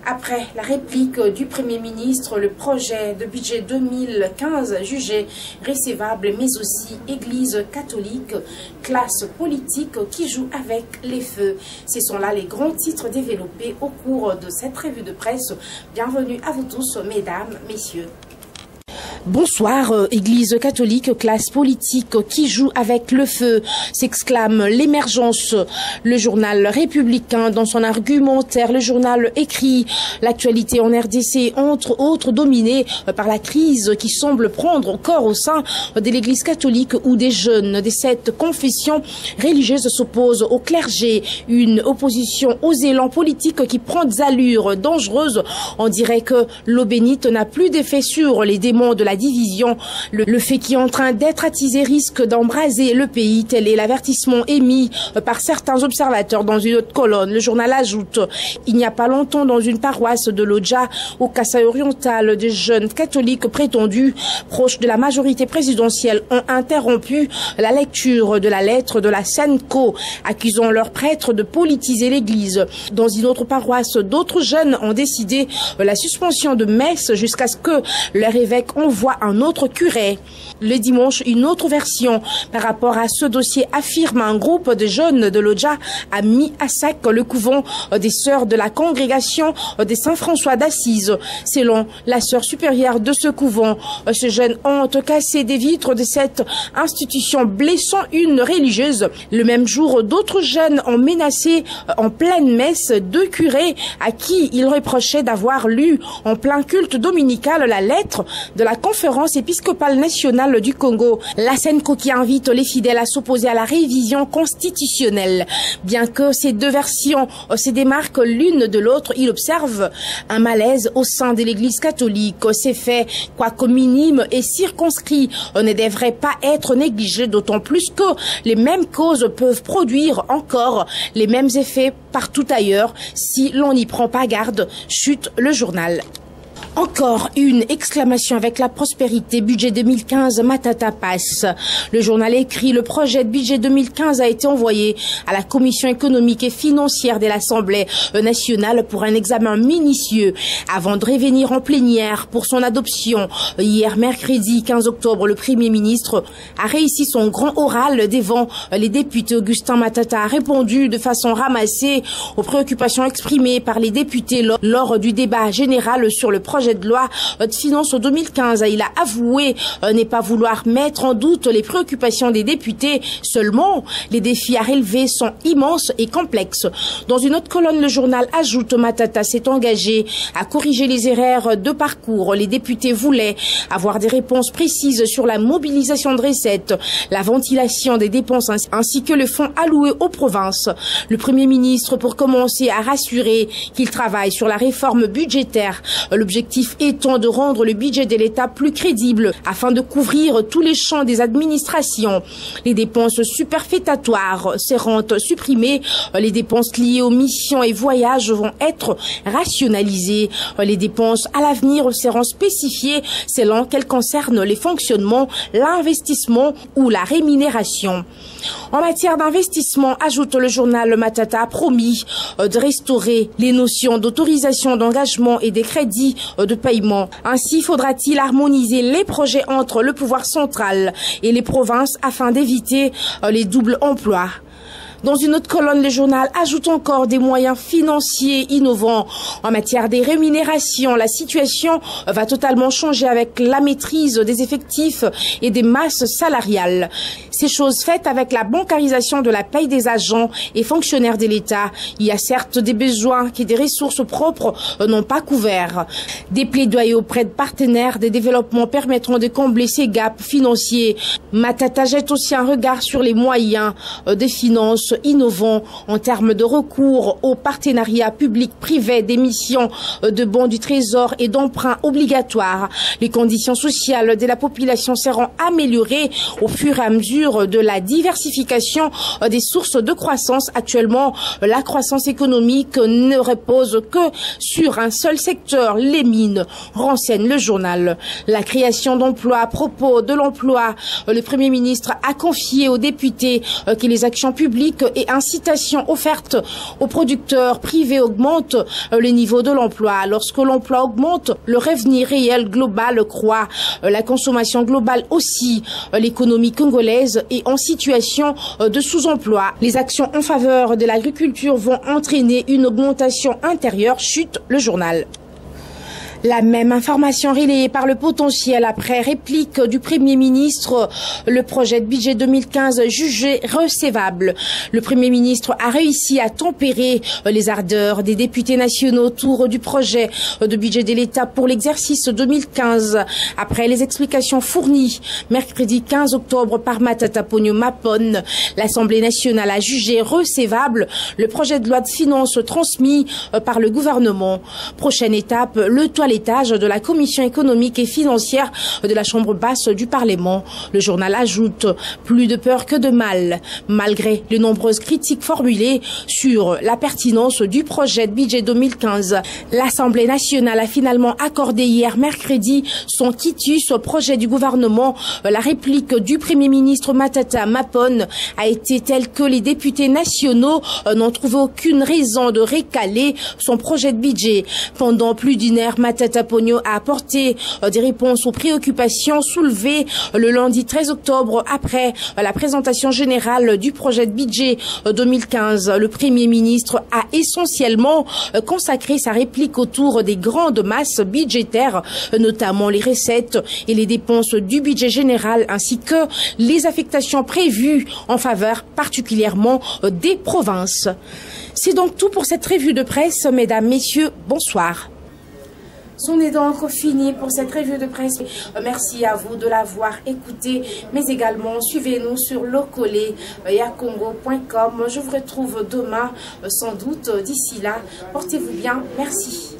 Après la réplique du Premier ministre, le projet de budget 2015 jugé recevable, mais aussi Église catholique, classe politique qui joue avec les feux. Ce sont là les grands titres développés au cours de cette revue de presse. Bienvenue à vous tous, mesdames, messieurs. Bonsoir, Église catholique, classe politique qui joue avec le feu, s'exclame l'émergence. Le journal républicain, dans son argumentaire, le journal écrit l'actualité en RDC, entre autres dominée par la crise qui semble prendre corps au sein de l'Église catholique où des jeunes de cette confession religieuse s'opposent au clergé. Une opposition aux élans politiques qui prend des allures dangereuses. On dirait que l'eau bénite n'a plus d'effet sur les démons de la division. Le fait qui est en train d'être attisé risque d'embraser le pays. Tel est l'avertissement émis par certains observateurs dans une autre colonne. Le journal ajoute: il n'y a pas longtemps, dans une paroisse de Lodja, au Kasaï oriental, des jeunes catholiques prétendus proches de la majorité présidentielle ont interrompu la lecture de la lettre de la Senko, accusant leurs prêtres de politiser l'église. Dans une autre paroisse, d'autres jeunes ont décidé la suspension de messe jusqu'à ce que leur évêque envoie un autre curé. Le dimanche, une autre version par rapport à ce dossier affirme un groupe de jeunes de Lodja a mis à sac le couvent des sœurs de la congrégation des Saint-François d'Assise. Selon la sœur supérieure de ce couvent, ces jeunes ont cassé des vitres de cette institution, blessant une religieuse. Le même jour, d'autres jeunes ont menacé en pleine messe deux curés à qui ils reprochaient d'avoir lu en plein culte dominical la lettre de la conférence épiscopale nationale du Congo, la Senko, qui invite les fidèles à s'opposer à la révision constitutionnelle. Bien que ces deux versions se démarquent l'une de l'autre, il observe un malaise au sein de l'Église catholique. Ces faits, quoique minimes et circonscrits, ne devraient pas être négligés, d'autant plus que les mêmes causes peuvent produire encore les mêmes effets partout ailleurs si l'on n'y prend pas garde, chute le journal. Encore une exclamation avec la prospérité. Budget 2015, Matata passe. Le journal écrit: le projet de budget 2015 a été envoyé à la Commission économique et financière de l'Assemblée nationale pour un examen minutieux avant de revenir en plénière pour son adoption. Hier, mercredi 15 octobre, le Premier ministre a réussi son grand oral devant les députés. Augustin Matata a répondu de façon ramassée aux préoccupations exprimées par les députés lors du débat général sur le projet de loi de finances 2015. Il a avoué ne pas vouloir mettre en doute les préoccupations des députés. Seulement, les défis à relever sont immenses et complexes. Dans une autre colonne, le journal ajoute: Matata s'est engagé à corriger les erreurs de parcours. Les députés voulaient avoir des réponses précises sur la mobilisation de recettes, la ventilation des dépenses ainsi que le fonds alloué aux provinces. Le Premier ministre, pour commencer, a rassuré qu'il travaille sur la réforme budgétaire. L'objectif étant de rendre le budget de l'État plus crédible afin de couvrir tous les champs des administrations. Les dépenses superfétatoires seront supprimées. Les dépenses liées aux missions et voyages vont être rationalisées. Les dépenses à l'avenir seront spécifiées selon qu'elles concernent les fonctionnements, l'investissement ou la rémunération. En matière d'investissement, ajoute le journal, Matata a promis de restaurer les notions d'autorisation d'engagement et des crédits de paiement. Ainsi, faudra-t-il harmoniser les projets entre le pouvoir central et les provinces afin d'éviter les doubles emplois. Dans une autre colonne, le journal ajoute encore des moyens financiers innovants. En matière des rémunérations, la situation va totalement changer avec la maîtrise des effectifs et des masses salariales. Ces choses faites avec la bancarisation de la paye des agents et fonctionnaires de l'État. Il y a certes des besoins qui des ressources propres n'ont pas couverts. Des plaidoyers auprès de partenaires des développements permettront de combler ces gaps financiers. Matata jette aussi un regard sur les moyens des finances plus innovant en termes de recours aux partenariats public-privé, d'émissions de bons du Trésor et d'emprunts obligatoires. Les conditions sociales de la population seront améliorées au fur et à mesure de la diversification des sources de croissance. Actuellement, la croissance économique ne repose que sur un seul secteur, les mines, renseigne le journal. La création d'emplois. À propos de l'emploi, le Premier ministre a confié aux députés que les actions publiques et incitations offertes aux producteurs privés augmentent le niveau de l'emploi. Lorsque l'emploi augmente, le revenu réel global croît. La consommation globale aussi. L'économie congolaise est en situation de sous-emploi. Les actions en faveur de l'agriculture vont entraîner une augmentation intérieure, chute le journal. La même information relayée par le potentiel après réplique du Premier ministre, le projet de budget 2015 jugé recevable. Le Premier ministre a réussi à tempérer les ardeurs des députés nationaux autour du projet de budget de l'État pour l'exercice 2015. Après les explications fournies mercredi 15 octobre par Matata Ponyo Mapon, l'Assemblée nationale a jugé recevable le projet de loi de finances transmis par le gouvernement. Prochaine étape, le toilettage de la Commission économique et financière de la Chambre basse du Parlement. Le journal ajoute plus de peur que de mal. Malgré les nombreuses critiques formulées sur la pertinence du projet de budget 2015, l'Assemblée nationale a finalement accordé hier mercredi son quitus au projet du gouvernement. La réplique du Premier ministre Matata Mapon a été telle que les députés nationaux n'ont trouvé aucune raison de récaler son projet de budget. Pendant plus d'une heure, Matata Ponyo a apporté des réponses aux préoccupations soulevées le lundi 13 octobre après la présentation générale du projet de budget 2015. Le Premier ministre a essentiellement consacré sa réplique autour des grandes masses budgétaires, notamment les recettes et les dépenses du budget général ainsi que les affectations prévues en faveur particulièrement des provinces. C'est donc tout pour cette revue de presse. Mesdames, Messieurs, bonsoir. C'en est donc fini pour cette revue de presse. Merci à vous de l'avoir écouté, mais également suivez-nous sur locolé-yacongo.com. Je vous retrouve demain, sans doute. D'ici là, portez-vous bien. Merci.